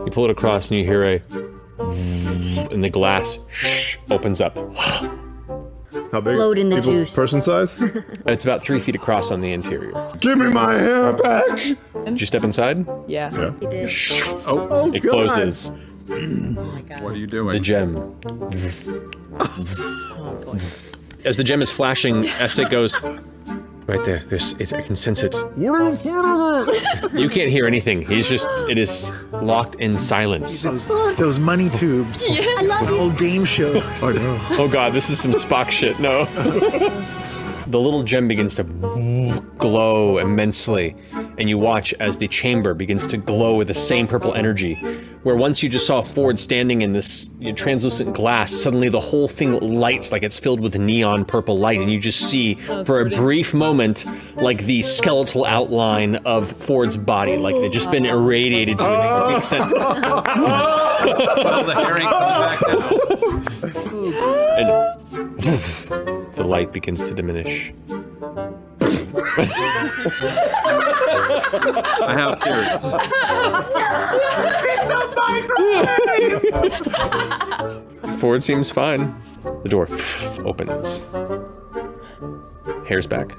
You pull it across and you hear and the glass opens up. How big? Float in the juice. Person size? It's about 3 feet across on the interior. Give me my hair back! Did you step inside? Yeah. He did. Oh, It God. closes. Oh my god. What are you The doing? gem. Oh boy. As the gem is flashing, Essek goes, right there, I can sense it. You can't hear anything. It is locked in silence. Those money tubes. I love you. Old game show. Oh, no. Oh god, this is some Spock shit, no. The little gem begins to glow immensely, and you watch as the chamber begins to glow with the same purple energy, where once you just saw Fjord standing in this translucent glass, suddenly the whole thing lights like it's filled with neon purple light, and you just see, for a brief moment, like the skeletal outline of Fjord's body, like it had just been irradiated to an extent. Well, the herring comes back down. And the light begins to diminish. I have theories. Fjord seems fine. The door opens. Hair's back.